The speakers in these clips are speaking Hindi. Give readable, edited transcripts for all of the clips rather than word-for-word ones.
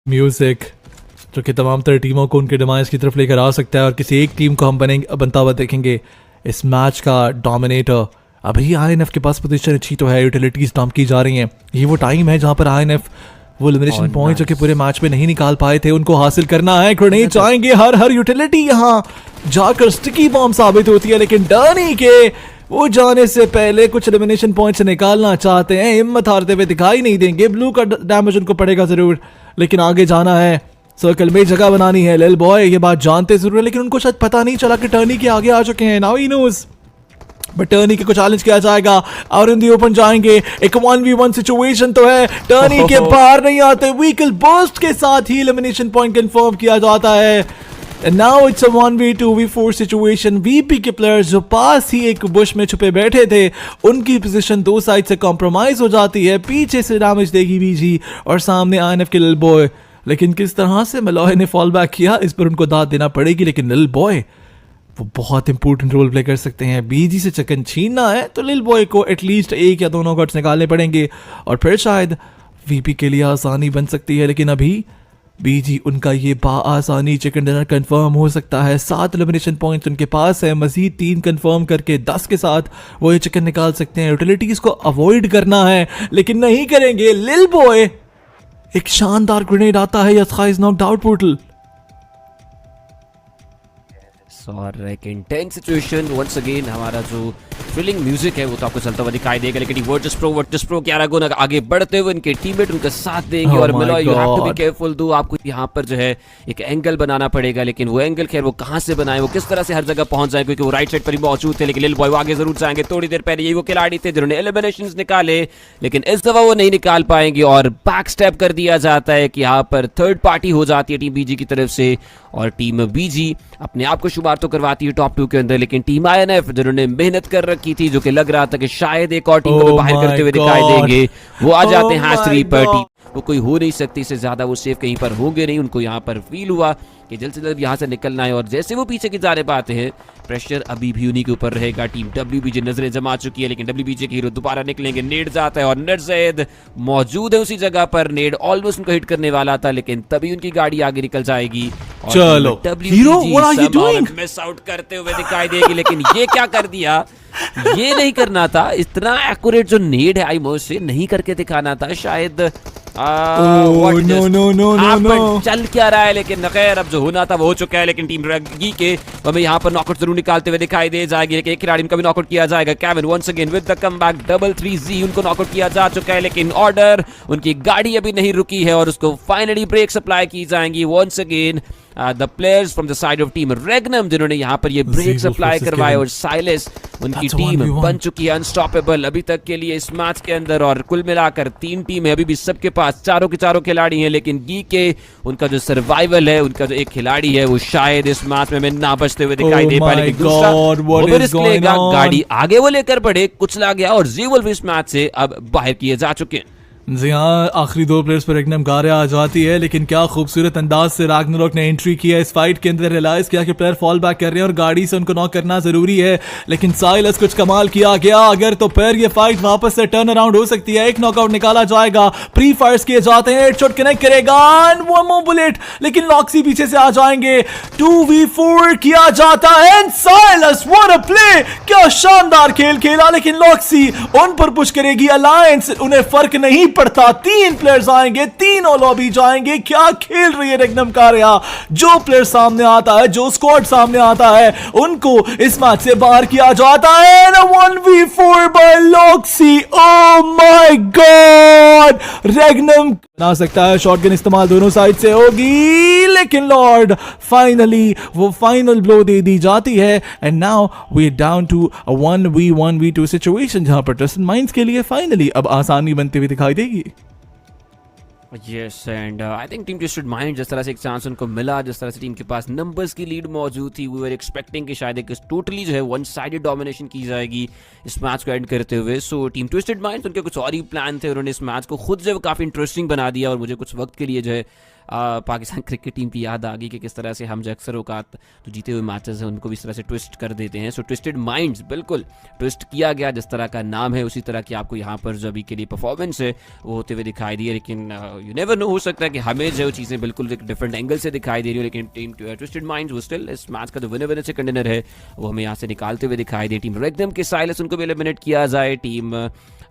म्यूजिक जो कि तमाम तरह टीमों को उनके डिमाइस की तरफ लेकर आ सकता है और किसी एक टीम को हम बनता हुआ देखेंगे इस मैच का डोमिनेटर। अभी आईएनएफ के पास पोजीशन अच्छी तो है, यूटिलिटीज डंप की जा रही हैं। ये वो टाइम है जहां पर आईएनएफ वो एलिमिनेशन पॉइंट जो कि पूरे मैच में नहीं निकाल पाए थे उनको हासिल करना है। ग्रेनेड चाहेंगे, हर यूटिलिटी यहाँ जाकर स्टिकी बॉम्ब साबित होती है, लेकिन डर्नी के वो जाने से पहले कुछ एलिमिनेशन पॉइंट से निकालना चाहते हैं, हिम्मत हारते हुए दिखाई नहीं देंगे। ब्लू का डैमेज उनको पड़ेगा जरूर, लेकिन आगे जाना है, सर्कल में जगह बनानी है। लिल बॉय ये बात जानते जरूर है, लेकिन उनको शायद पता नहीं चला कि टर्नी के आगे आ चुके हैं। नाउ ही नोस, बट टर्नी के को चैलेंज किया जाएगा और इन दी ओपन जाएंगे। एक 1v1 सिचुएशन तो है, टर्नी के बाहर नहीं आते, व्हीकल बर्स्ट के साथ ही एलिमिनेशन पॉइंट कंफर्म किया जाता है। And now it's a 1v2v4 situation। VP के प्लेयर्स जो पास ही एक बुश में छुपे बैठे थे उनकी पोजीशन दो साइड से कॉम्प्रोमाइज हो जाती है। पीछे से डैमेज देगी बीजी और सामने आईएनएफ के लिल बॉय, लेकिन किस तरह से मलॉय ने फॉल बैक किया इस पर उनको दाद देना पड़ेगी। लेकिन लिल बॉय वो बहुत इंपॉर्टेंट रोल प्ले कर सकते हैं। बीजी से चिकन छीनना है तो लिल बॉय को एटलीस्ट एक या दोनों गट्स निकालने पड़ेंगे और फिर शायद वीपी के लिए आसानी बन सकती है। लेकिन अभी बीजी उनका ये आसानी चिकन डिनर कंफर्म हो सकता है। 7 एलिमिनेशन पॉइंट्स उनके पास है, मजीद 3 कंफर्म करके 10 के साथ वो ये चिकन निकाल सकते हैं। यूटिलिटीज को अवॉइड करना है लेकिन नहीं करेंगे। लिल बॉय एक शानदार ग्रेनेड आता है, यस्खा इज नॉक्ड आउट पोर्टल और एक इंटेंस सिचुएशन वंस अगेन। हमारा जो थ्रिलिंग म्यूजिक है वो तो आपको चलता हुआ दिखाई देगा, लेकिन वर्टिस प्रो के आरागोन आगे बढ़ते हुए उनके टीममेट उनका साथ देंगे। और मिलो you have to be careful, दो आपको यहाँ पर जो है एक एंगल बनाना पड़ेगा, लेकिन वो एंगल खैर वो कहाँ से बनाए, वो किस तरह से हर जगह पहुंच जाए, क्योंकि वो राइट साइड पर ही मौजूद थे। लेकिन लिल बॉय वो आगे जरूर जाएंगे। थोड़ी देर पहले यही वो खिलाड़ी थे जिन्होंने एलिमिनेशंस निकाले, लेकिन इस दफा वो नहीं निकाल पाएंगे और बैक स्टेप कर दिया जाता है कि यहाँ पर थर्ड पार्टी हो जाती है टीम बीजी की तरफ से। और टीम बीजी अपने आप को शुमार तो करवाती है टॉप 2 के अंदर, लेकिन टीम आईएनएफ जिन्होंने मेहनत कर रखी थी, जो कि लग रहा था कि शायद एक और टीम को बाहर करते हुए दिखाई देंगे, वो आ जाते हैं हैश 3 पर। टीम वो कोई हो नहीं सकती, इससे ज्यादा वो सेफ कहीं पर होंगे नहीं। उनको यहाँ पर फील हुआ कि जल्द से जल्द यहाँ से निकलना है और जैसे वो पीछे की जा रहे पाते हैं प्रेशर अभी भी उन्हीं के ऊपर रहेगा। टीम डब्ल्यूबीजे नजरें जमा चुकी है, लेकिन डब्ल्यूबीजे के हीरो दोबारा निकलेंगे। नेड जाता है और नरजैद मौजूद है उसी जगह पर। नेड ऑलमोस्ट उनको हिट करने वाला था, लेकिन तभी उनकी गाड़ी आगे निकल जाएगी। चलो hero what are you doing, miss out करते हुए दिखाई देगी। लेकिन ये क्या कर दिया, ये नहीं करना था। इतना एक्यूरेट जो नेड है आई मोस्ट से नहीं करके दिखाना था शायद। नो चल क्या रहा है, लेकिन खैर अब जो होना था वो हो चुका है। लेकिन टीम रगी के हमें यहाँ पर नॉकआउट जरूर निकालते हुए दिखाई दे जाएगी, लेकिन एक खिलाड़ी का भी नॉकआउट किया जाएगा। Kevin once again with the comeback double 3Z उनको नॉकआउट किया जा चुका है, लेकिन ऑर्डर उनकी गाड़ी अभी नहीं रुकी है और उसको फाइनली ब्रेक सप्लाई की जाएंगी। Once again the players from the side of team Regnum जिन्होंने यहाँ पर ये ब्रेक सप्लाई करवाए और साइलेस उनकी टीम बन चुकी है अनस्टॉपेबल अभी तक के लिए इस मैच के अंदर। और कुल मिलाकर 3 टीम है अभी भी सबके पास, चारों के चारों खिलाड़ी हैं, लेकिन गी के उनका जो सर्वाइवल है, उनका जो एक खिलाड़ी है वो शायद इस मैच में ना बचते हुए दिखाई दे पाए। लेकिन दूसरा वो रिस्क लेगा, गाड़ी आगे वो लेकर बढ़े, कुचला गया और जीवल इस मैच से अब बाहर किए जा चुके हैं। जी हाँ, आखिरी 2 प्लेयर्स पर रेगनम गारिया आ जाती है, लेकिन क्या खूबसूरत अंदाज से राग्नारोक ने एंट्री किया इस फाइट के अंदर। रियलाइज किया कि प्लेयर फॉल बैक कर रहे हैं और गाड़ी से उनको नॉक करना जरूरी है, लेकिन साइलस कुछ कमाल किया गया अगर तो फिर ये फाइट वापस से टर्न अराउंड हो सकती है। एक नॉकआउट निकाला जाएगा, प्री फायर्स किए जाते हैं, हेडशॉट कनेक्ट करेगा एंड वन मोर बुलेट, लेकिन लॉक्सी पीछे से आ जाएंगे। 2v4 किया जाता है and Silas what a play, क्या शानदार खेल खेला, लेकिन लॉक्सी उन पर पुश करेगी। अलायंस उन्हें फर्क नहीं पड़ता, 3 प्लेयर्स आएंगे, तीनों लॉबी जाएंगे। क्या खेल रही है रेगनम कारिया, जो प्लेयर सामने आता है, जो स्क्वाड सामने आता है, उनको इस मैच से बाहर किया जाता है। 1v4 by Loxy, oh my God, Regnum बना सकता है, शॉटगन इस्तेमाल दोनों साइड से होगी, लेकिन लॉर्ड फाइनली वो फाइनल ब्लो दे दी जाती है and now we are down to a 1v1v2 situation, जहां पर ट्रस्ट माइंड्स के लिए फाइनली अब आसानी बनती हुई दिखाई देगी। Yes and I think team twisted mind जिस तरह से एक चांस उनको मिला, जिस तरह से टीम के पास नंबर्स की लीड मौजूद थी, वी वर एक्सपेक्टिंग कि शायद एक टोटली जो है वन साइडेड डोमिनेशन की जाएगी इस मैच को एंड करते हुए। सो टीम ट्विस्टेड माइंड उनके कुछ और ही प्लान थे, उन्होंने इस मैच को खुद जो है काफ़ी इंटरेस्टिंग बना दिया और मुझे कुछ वक्त के लिए जो है पाकिस्तान क्रिकेट टीम की याद आ गई कि किस तरह से हम जो अक्सर औकात जो जीते हुए मैचेस हैं उनको भी इस तरह से ट्विस्ट कर देते हैं। सो ट्विस्टेड माइंड्स बिल्कुल ट्विस्ट किया गया, जिस तरह का नाम है उसी तरह की आपको यहाँ पर जो अभी के लिए परफॉर्मेंस है वो होते हुए दिखाई दी है। लेकिन यू नेवर नो, हो सकता है कि हमें जो चीज़ें बिल्कुल एक डिफरेंट एंगल से दिखाई दे रही हो, लेकिन टीम ट्विस्टेड माइंड्स वो स्टिल इस मैच का जो विनर से कंटेनर है वो हमें यहाँ से निकालते हुए दिखाई दे। टीम रेगनम के साइलेंस उनको भी एलिमिनेट किया जाए, टीम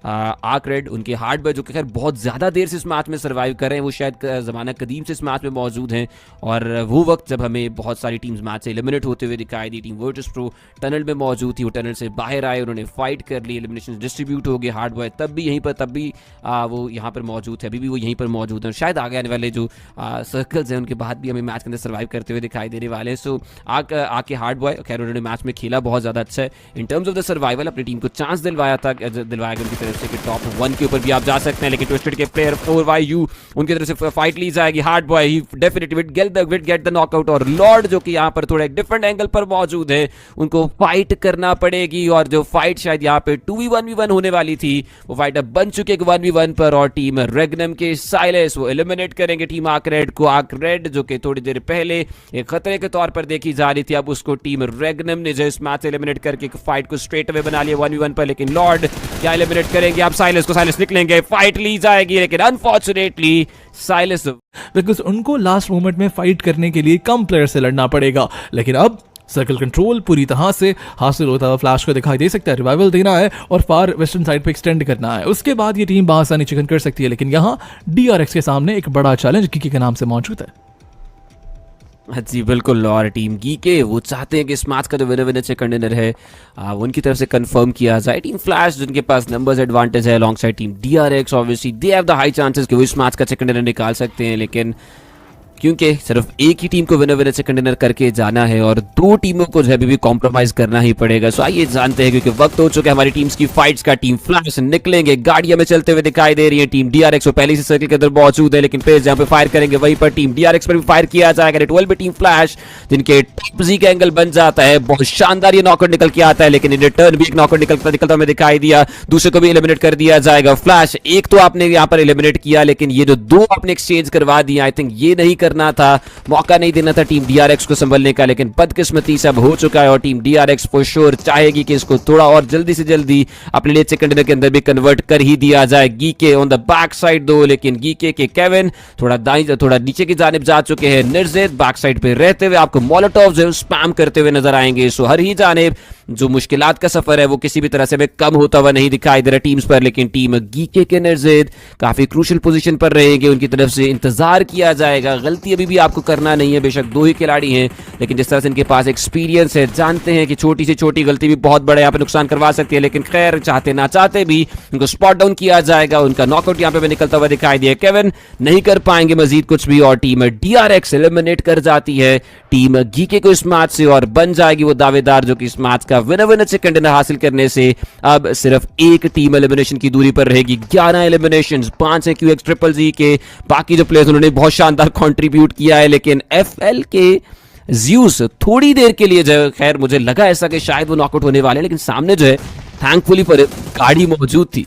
आर्क रेड उनके हार्ड बॉय जो कि खैर बहुत ज़्यादा देर से इस मैच में सर्वाइव कर रहे हैं, वो शायद ज़माना कदीम से इस मैच में मौजूद हैं और वो वक्त जब हमें बहुत सारी टीम्स मैच से एलिमिनेट होते हुए दिखाई दी। टीम वर्चस प्रो टनल में मौजूद थी, वो टनल से बाहर आए, उन्होंने फाइट कर ली, एलिमिनेशन डिस्ट्रीब्यूट हो गए। हार्ड बॉय तब भी यहीं पर, तब भी वो यहाँ पर मौजूद है, अभी भी वो यहीं पर मौजूद है, शायद आगे आने वाले जो सर्कल्स हैं उनके बाद भी हमें मैच के अंदर सर्वाइव करते हुए दिखाई देने वाले हैं। सो आके हार्ड बॉय खैर उन्होंने मैच में खेला बहुत ज़्यादा अच्छा है in terms of the survival, अपनी टीम को चांस दिलवाया उनकी तरफ से कि टॉप 1 के ऊपर भी आप जा सकते हैं। लेकिन ट्विस्टेड के प्लेयर 4YU उनकी तरफ से फाइट ली जाएगी। Hard boy he definitely will get the knockout और लॉर्ड जो कि यहाँ पर थोड़ा एक डिफरेंट एंगल पर मौजूद है, उनको फाइट करना पड़ेगी और जो फाइट शायद यहाँ पे 2v1v1 होने वाली थी वो फाइट अब बन चुके 1v1 पर और टीम रेगनम के साइलेंस वो एलिमिनेट करेंगे टीम आर्क रेड को। आर्क रेड जो कि थोड़ी देर पहले एक खतरे के तौर पर देखी जा रही थी, अब उसको टीम रेगनम ने जो इस मैच एलिमिनेट करके फाइट को स्ट्रेट अवे बना लिया 1v1 पर। लेकिन लॉर्ड क्या एलिमिनेट करेंगे आप साइलेंस को, साइलेंस निकलेंगे, फाइट ली जाएगी लेकिन अनफॉर्चुनेटली साइलेंस बिकॉज उनको लास्ट मोमेंट में फाइट करने के लिए कम प्लेयर से लड़ना पड़ेगा। लेकिन अब सर्कल कंट्रोल पूरी तरह से हासिल होता हुआ फ्लैश को दिखाई दे सकता है, रिवाइवल देना है और फार वेस्टर्न साइड पे एक्सटेंड करना है, उसके बाद ये टीम बासानी चिकन कर सकती है। लेकिन यहाँ DRX के सामने एक बड़ा चैलेंज कीकी के नाम से मौजूद है। जी बिल्कुल, और टीम गीके वो चाहते हैं कि इस मैच का जो विनर से कंटेनर है उनकी तरफ से कंफर्म किया जाए। टीम फ्लैश जिनके पास नंबर्स एडवांटेज है along side team DRX, obviously they have the high chances कि वो इस मैच का कंटेनर निकाल सकते हैं। लेकिन क्योंकि सिर्फ एक ही टीम को विनर से कंटेनर करके जाना है और दो टीमों को जो है भी कॉम्प्रोमाइज करना ही पड़ेगा। सो आइए जानते हैं, क्योंकि वक्त हो चुका है हमारी टीम्स की फाइट्स का। टीम फ्लैश निकलेंगे, गाड़ियां में चलते हुए दिखाई दे रही है। टीम DRX वो पहले से सर्कल के अंदर मौजूद है, लेकिन पेज जहां पे फायर करेंगे वहीं पर टीम DRX पर भी फायर किया जाएगा। It will be team flash जिनके टॉप जी का एंगल बन जाता है, बहुत शानदार ये नॉकआउट निकल के आता है, लेकिन इन रिटर्न भी एक नॉकआउट निकलता हमें दिखाई दिया, दूसरे को भी एलिमिनेट कर दिया जाएगा। फ्लैश एक तो आपने यहाँ पर एलिमिनेट किया, लेकिन ये जो दो आपने एक्सचेंज करवा दिया, आई थिंक ये नहीं करना था, मौका नहीं देना था टीम DRX को संभलने का, लेकिन बदकिस्मती से अब हो चुका है और टीम DRX फॉर श्योर चाहेगी कि इसको थोड़ा और जल्दी से जल्दी अपने लिए कंटेनर के अंदर भी कन्वर्ट कर ही दिया जाए। गीके ऑन द बैक साइड दो, लेकिन गीके के केविन थोड़ा नीचे की जानिब जा चुके हैं। निर्जित बैक साइड पे रहते हुए आपको मोलोटोव्स जो स्पैम करते हुए नजर आएंगे। सो हर ही जानिब जो मुश्किलात का सफर है वो किसी भी तरह से हमें कम होता हुआ नहीं दिखाई दे रहा टीम्स पर, लेकिन टीम गीके के निर्जित काफी क्रूशियल पोजीशन पर रहेंगे, उनकी तरफ से इंतजार किया जाएगा। गलती अभी भी आपको करना नहीं है, बेशक दो ही खिलाड़ी हैं, लेकिन जिस तरह से इनके पास एक्सपीरियंस है, जानते हैं कि छोटी से छोटी गलती भी बहुत बड़ा यहाँ पे नुकसान करवा सकती है। लेकिन खैर चाहते ना चाहते भी उनको स्पॉट डाउन किया जाएगा, उनका नॉकआउट यहाँ पे निकलता हुआ दिखाई दिया। केविन नहीं कर पाएंगे मजीद कुछ भी और टीम DRX एलिमिनेट कर जाती है टीम गीके को इस मैच से और बन जाएगी वो दावेदार जो कि इस मैच का विनर से कंटेनर हासिल करने से अब सिर्फ एक टीम एलिमिनेशन की दूरी पर रहेगी। 11 एलिमिनेशंस, 5 है QX ट्रिपल जी के, बाकी जो प्लेयर्स उन्होंने बहुत शानदार कंट्रीब्यूट किया है, लेकिन FL के ज़्यूस थोड़ी देर के लिए जो खैर मुझे लगा ऐसा कि शायद वो नॉकआउट होने वाले, लेकिन सामने जो है थैंकफुली पर गाड़ी मौजूद थी।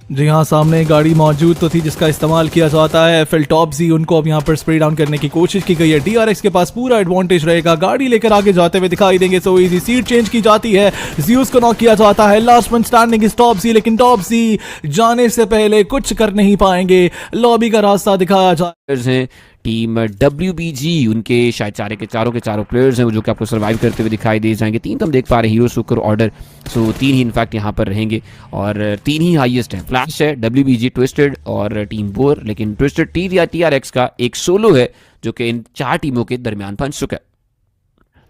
जी हाँ, सामने गाड़ी मौजूद तो थी जिसका इस्तेमाल किया जाता है। FL टॉप जी उनको अब यहाँ पर स्प्रे डाउन करने की कोशिश की गई है। DRX के पास पूरा एडवांटेज रहेगा, गाड़ी लेकर आगे जाते हुए दिखाई देंगे। सो इजी सीट चेंज की जाती है, ज़्यूस को नॉक किया जाता है। Last one standing is top G, लेकिन टॉप जी जाने से पहले कुछ कर नहीं पाएंगे, लॉबी का रास्ता दिखाया जाए। टीम WBG उनके शायद चारों के चारों प्लेयर्स हैं जो कि आपको सर्वाइव करते हुए दिखाई दे जाएंगे। 3 तो हम देख पा रहे हैं, हीरो, सुकर, ऑर्डर, सो 3 ही इनफैक्ट यहाँ पर रहेंगे और 3 ही हाईएस्ट है। फ्लैश है, WBG, ट्विस्टेड और टीम बोर, लेकिन ट्विस्टेड TRX का एक सोलो है जो कि इन 4 टीमों के दरमियान फंस चुका है।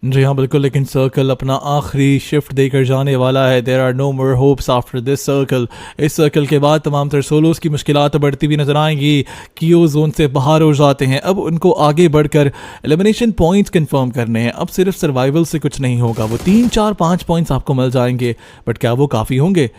जी हाँ बिल्कुल, लेकिन सर्कल अपना आखिरी शिफ्ट देकर जाने वाला है। There are no more hopes after this circle. इस सर्कल के बाद तमाम तर सोलोस की मुश्किलात बढ़ती हुई नजर आएंगी। कियो जोन से बाहर हो जाते हैं, अब उनको आगे बढ़कर एलिमिनेशन पॉइंट्स कंफर्म करने हैं। अब सिर्फ सर्वाइवल से कुछ नहीं होगा, वो 3, 4, 5 पॉइंट्स आपको मिल जाएंगे, बट क्या वो काफ़ी होंगे?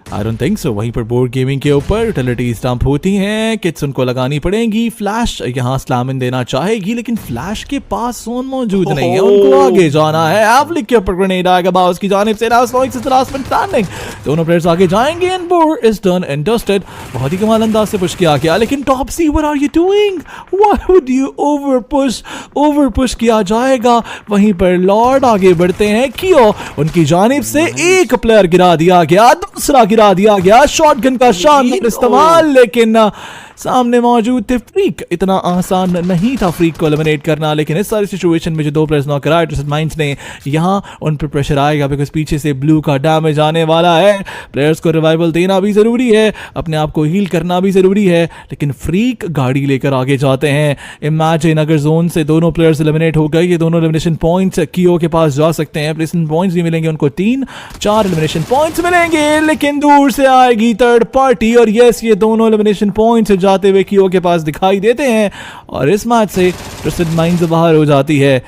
I don't think so. वहीं पर बोर्ड गेमिंग के ऊपर यूटिलिटीज डंप होती हैं, किट्स उनको लगानी पड़ेंगी। फ्लैश यहाँ स्लैम इन देना चाहेगी, लेकिन फ्लैश के पास जोन मौजूद नहीं है, उनको आगे जाना है। एवलिक के ऊपर ग्रेनेड आएगा बाउस की जानिब से। Now Snoix is the last one standing. दोनों प्लेयर्स आगे जाएंगे and Bor is done and dusted. बहुत ही कमाल अंदाज से पुश किया गया, लेकिन top C what are you doing? Why would you over push किया जाएगा। वहीं पर लॉर्ड आगे बढ़ते हैं, कियो उनकी जानिब से एक प्लेयर गिरा दिया गया, दूसरा गिरा दिया गया। शॉटगन का शानदार इस्तेमाल, लेकिन सामने मौजूद थे फ्रीक। इतना आसान नहीं था फ्रीक को एलिमिनेट करना, लेकिन इस सारी सिचुएशन में जो दो प्लेयर्स नॉक कराए ट्विस्टेड माइंड्स ने, यहाँ उन पर प्रेशर आएगा बिकॉज पीछे से ब्लू का डैमेज आने वाला है। प्लेयर्स को रिवाइवल देना भी ज़रूरी है, अपने आप को हील करना भी ज़रूरी है, लेकिन फ्रीक गाड़ी लेकर आगे जाते हैं। इमेजिन अगर जोन से दोनों प्लेयर्स एलिमिनेट हो गए, ये दोनों एलिमिनेशन पॉइंट्स कियो के पास जा सकते हैं। प्लेसमेंट पॉइंट्स भी मिलेंगे उनको, 3-4 एलिमिनेशन पॉइंट्स मिलेंगे, लेकिन दूर से आएगी थर्ड पार्टी। और यस, ये दोनों एलिमिनेशन पॉइंट्स जाते हुए कियो के पास दिखाई देते हैं और इस मैच से ट्विस्टेड माइंड्स बाहर हो जाती है।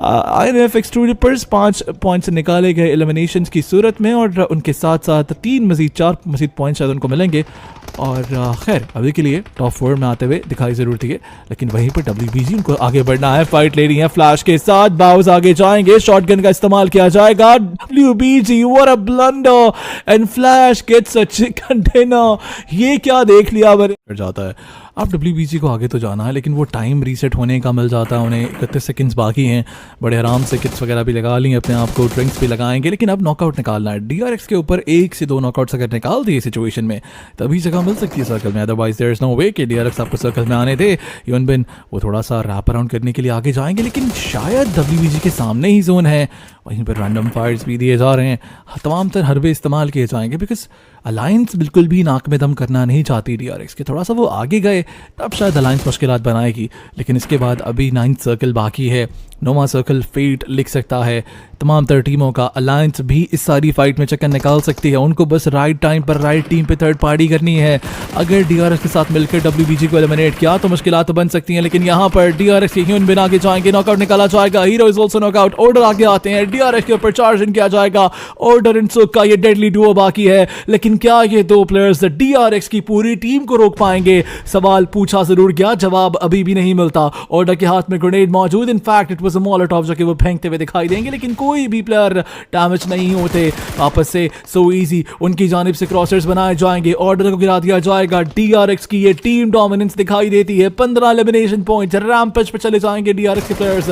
INF एक्सट्रूडर्स 5 पॉइंट्स निकाले गए एलिमिनेशंस की सूरत में, और उनके साथ साथ 4 मजीद पॉइंट्स शायद उनको मिलेंगे। और खैर अभी के लिए टॉप 4 में आते हुए दिखाई जरूर थी, लेकिन वहीं पर WBG उनको आगे बढ़ना है, फाइट ले रही है फ्लैश के साथ। बाउस आगे जाएंगे, शॉटगन का इस्तेमाल किया जाएगा। WBG what a blunder and Flash gets a chicken dinner. ये क्या देख लिया कर जाता है। अब WBG को आगे तो जाना है, लेकिन वो टाइम रीसेट होने का मिल जाता है उन्हें। 31 सेकंड्स बाकी हैं, बड़े आराम से किट्स वगैरह भी लगा ली अपने आप को, ड्रिंक्स भी लगाएंगे, लेकिन अब नॉकआउट निकालना है। DRX के ऊपर 1 से 2 नॉकआउट्स अगर निकाल दिए सिचुएशन में, तभी जगह मिल सकती है सर्कल में, अदरवाइज देयर इज नो वे कि DRX आपको सर्कल में आने दे। यूनबिन वो थोड़ा सा रैप अराउंड करने के लिए आगे जाएंगे, लेकिन शायद WBG के सामने ही जोन है। वहीं पर रैंडम फायर्स भी दिए जा रहे हैं, तमाम तर हरबे इस्तेमाल किए जाएंगे बिकॉज अलायंस बिल्कुल भी नाक में दम करना नहीं चाहती DRX के। थोड़ा सा वो आगे गए तब शायद अलायंस मुश्किलात बनाएगी, लेकिन इसके बाद अभी 9th सर्कल बाकी है। नोमा सर्कल फेट लिख सकता है तमाम तर टीमों का। अलायंस भी इस सारी फाइट में चक्कर निकाल सकती है, उनको बस राइट टाइम पर राइट टीम पे थर्ड पार्टी करनी है। अगर DRX के साथ मिलकर WBG को एलिमिनेट किया तो मुश्किलात तो बन सकती हैं, लेकिन यहाँ पर DRX के ह्यून बिन आगे जाएंगे, नॉकआउट निकाला जाएगा। Hero is also knockout, order आगे आते हैं, DRX के ऊपर चार्ज इन किया जाएगा। ऑर्डर इन सुक का ये डेडली डुओ बाकी है, लेकिन क्या ये दो प्लेयर्स DRX की पूरी टीम को रोक पाएंगे? सवाल पूछा जरूर गया, जवाब अभी भी नहीं मिलता। ऑर्डर के हाथ में ग्रेनेड मौजूद, in fact it was a Molotov जो कि वो फेंकते हुए दिखाई देंगे, लेकिन कोई भी प्लेयर डैमेज नहीं होते वापस से। सो इजी उनकी जानिब से क्रॉसर्स बनाए जाएंगे, ऑर्डर को गिरा दिया जाएगा। DRX की ये टीम डोमिनेंस दिखाई देती है। 15 एलिमिनेशन पॉइंट्स, रैम्पेज पे चले जाएंगे DRX के प्लेयर्स,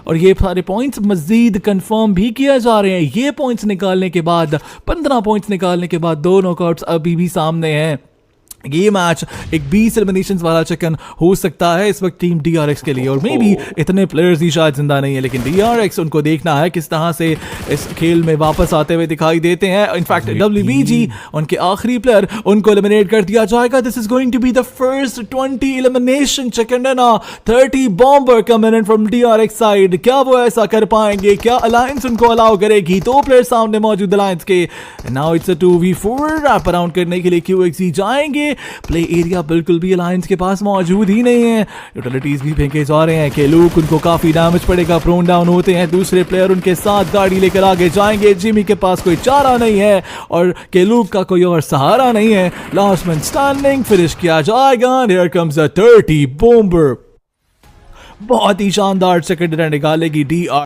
और ये सारे पॉइंट्स मजीद कंफर्म भी किए जा रहे हैं। ये पॉइंट्स निकालने के बाद, 15 पॉइंट्स निकालने के बाद 2 नॉकआउट्स अभी भी सामने हैं। ये मैच एक 20 एलिमिनेशंस वाला चिकन हो सकता है इस वक्त टीम DRX के लिए, और मे बी इतने प्लेयर्स ही शायद जिंदा नहीं है, लेकिन DRX उनको देखना है किस तरह से इस खेल में वापस आते हुए दिखाई देते हैं। इनफैक्ट WBG उनके आखिरी प्लेयर, उनको एलिमिनेट कर दिया जाएगा। This is going to be the first 20 elimination chicken dinner. 30 bomber coming in from DRX side. क्या वो ऐसा कर पाएंगे? क्या अलायंस उनको अलाउ करेगी? 2 प्लेयर सामने मौजूद अलायंस के। Now it's a 2v4 wrap around करने के लिए QXE जाएंगे। प्ले एरिया बिल्कुल भी अलायंस के पास मौजूद ही नहीं है, यूटिलिटीज भी फेंके जा रहे हैं। केलूक उनको काफी डैमेज पड़ेगा, प्रोन डाउन होते हैं। दूसरे प्लेयर उनके साथ गाड़ी लेकर आगे जाएंगे। जिमी के पास कोई चारा नहीं है और केलूक का कोई और सहारा नहीं है। लास्ट मैन स्टैंडिंग फिनिश किया जाएगा। Here comes a 30 bomber. बहुत ही शानदार सेकंड रन निकालेगी DRX।